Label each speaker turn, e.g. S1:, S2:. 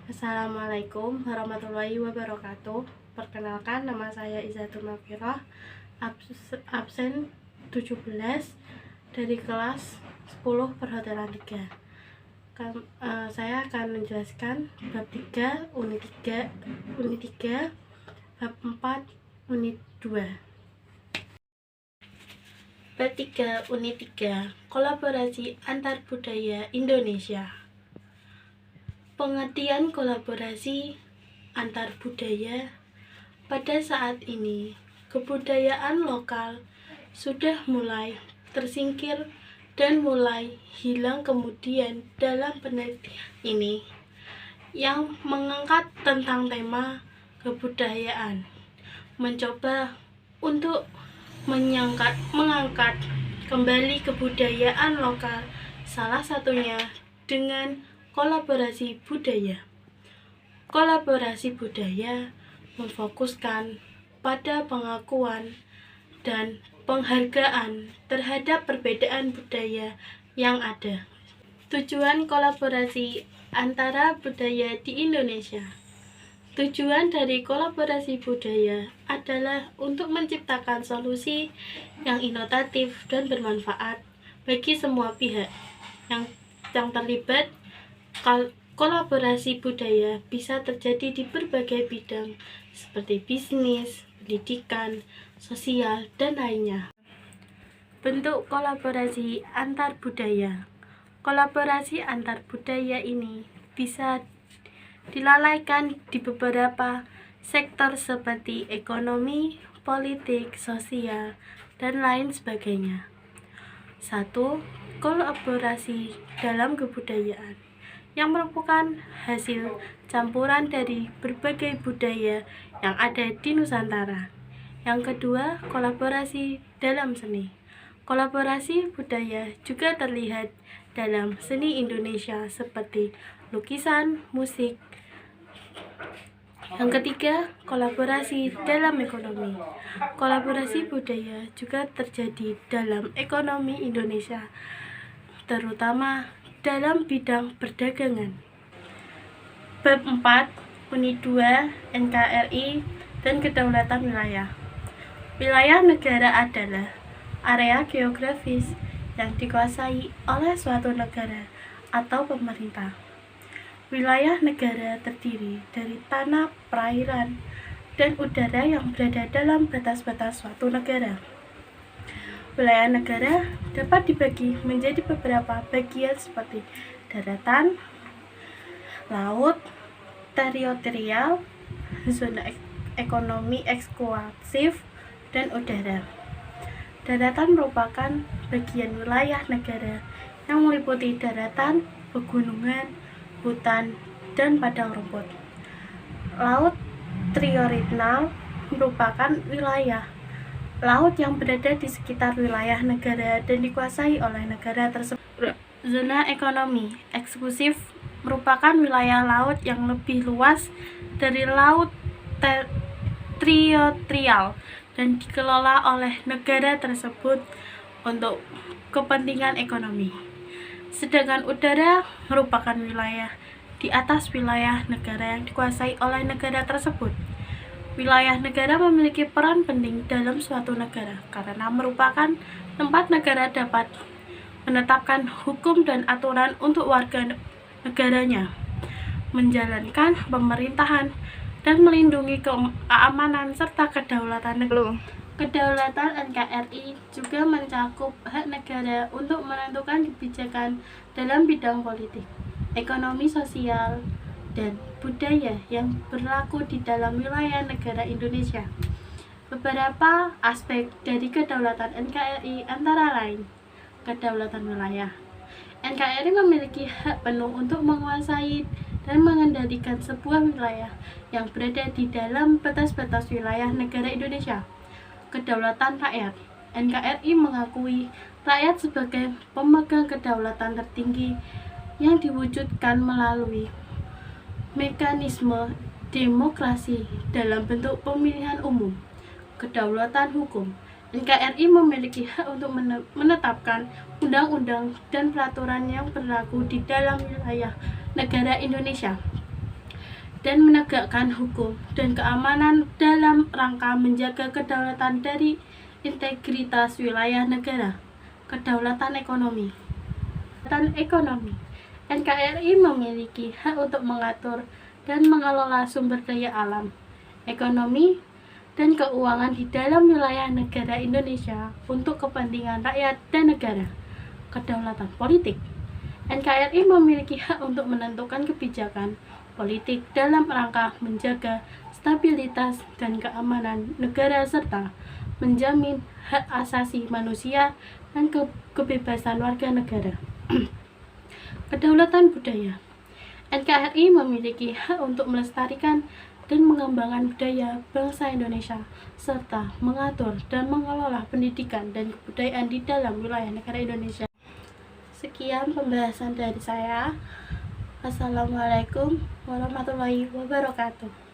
S1: Assalamualaikum warahmatullahi wabarakatuh. Perkenalkan, nama saya Izatul Mafirah, absen 17 dari kelas 10 Perhotelan 3. Saya akan menjelaskan bab 3 unit 3 bab 4 unit 2. Bab 3 unit 3 kolaborasi antar budaya Indonesia. Pengertian kolaborasi antar budaya. Pada saat ini, kebudayaan lokal sudah mulai tersingkir dan mulai hilang. Kemudian dalam penelitian ini yang mengangkat tentang tema kebudayaan, mencoba untuk mengangkat kembali kebudayaan lokal, salah satunya dengan kolaborasi budaya. Kolaborasi budaya memfokuskan pada pengakuan dan penghargaan terhadap perbedaan budaya yang ada. Tujuan kolaborasi antara budaya di Indonesia. Tujuan dari kolaborasi budaya adalah untuk menciptakan solusi yang inovatif dan bermanfaat bagi semua pihak yang terlibat. Kolaborasi budaya bisa terjadi di berbagai bidang seperti bisnis, pendidikan, sosial, dan lainnya. Bentuk kolaborasi antar budaya. Kolaborasi antar budaya ini bisa dilalaikan di beberapa sektor seperti ekonomi, politik, sosial, dan lain sebagainya. 1. Kolaborasi dalam kebudayaan, yang merupakan hasil campuran dari berbagai budaya yang ada di Nusantara. Yang kedua, kolaborasi dalam seni. Kolaborasi budaya juga terlihat dalam seni Indonesia seperti lukisan, musik. Yang ketiga, kolaborasi dalam ekonomi. Kolaborasi budaya juga terjadi dalam ekonomi Indonesia, terutama dalam bidang perdagangan. Bab 4 Unit 2 NKRI dan Kedaulatan Wilayah. Wilayah negara adalah area geografis yang dikuasai oleh suatu negara atau pemerintah. Wilayah negara terdiri dari tanah, perairan, dan udara yang berada dalam batas-batas suatu negara. Wilayah negara dapat dibagi menjadi beberapa bagian seperti daratan, laut, teritorial, zona ekonomi eksklusif, dan udara. Daratan merupakan bagian wilayah negara yang meliputi daratan, pegunungan, hutan, dan padang rumput. Laut teritorial merupakan wilayah laut yang berada di sekitar wilayah negara dan dikuasai oleh negara tersebut. Zona ekonomi eksklusif merupakan wilayah laut yang lebih luas dari laut teritorial dan dikelola oleh negara tersebut untuk kepentingan ekonomi. Sedangkan udara merupakan wilayah di atas wilayah negara yang dikuasai oleh negara tersebut. Wilayah negara memiliki peran penting dalam suatu negara karena merupakan tempat negara dapat menetapkan hukum dan aturan untuk warga negaranya, menjalankan pemerintahan, dan melindungi keamanan serta kedaulatan negara. Kedaulatan NKRI juga mencakup hak negara untuk menentukan kebijakan dalam bidang politik, ekonomi, sosial, dan budaya yang berlaku di dalam wilayah negara Indonesia. Beberapa aspek dari kedaulatan NKRI antara lain: kedaulatan wilayah. NKRI memiliki hak penuh untuk menguasai dan mengendalikan sebuah wilayah yang berada di dalam batas-batas wilayah negara Indonesia. Kedaulatan rakyat. NKRI mengakui rakyat sebagai pemegang kedaulatan tertinggi yang diwujudkan melalui mekanisme demokrasi dalam bentuk pemilihan umum. Kedaulatan hukum. NKRI memiliki hak untuk menetapkan undang-undang dan peraturan yang berlaku di dalam wilayah negara Indonesia. dan menegakkan hukum dan keamanan dalam rangka menjaga kedaulatan dari integritas wilayah negara. Kedaulatan ekonomi. Kedaulatan ekonomi. NKRI memiliki hak untuk mengatur dan mengelola sumber daya alam, ekonomi, dan keuangan di dalam wilayah negara Indonesia untuk kepentingan rakyat dan negara. Kedaulatan politik. NKRI memiliki hak untuk menentukan kebijakan politik dalam rangka menjaga stabilitas dan keamanan negara serta menjamin hak asasi manusia dan kebebasan warga negara. Kedaulatan budaya. NKRI memiliki hak untuk melestarikan dan mengembangkan budaya bangsa Indonesia serta mengatur dan mengelola pendidikan dan kebudayaan di dalam wilayah negara Indonesia. Sekian pembahasan dari saya. Assalamualaikum warahmatullahi wabarakatuh.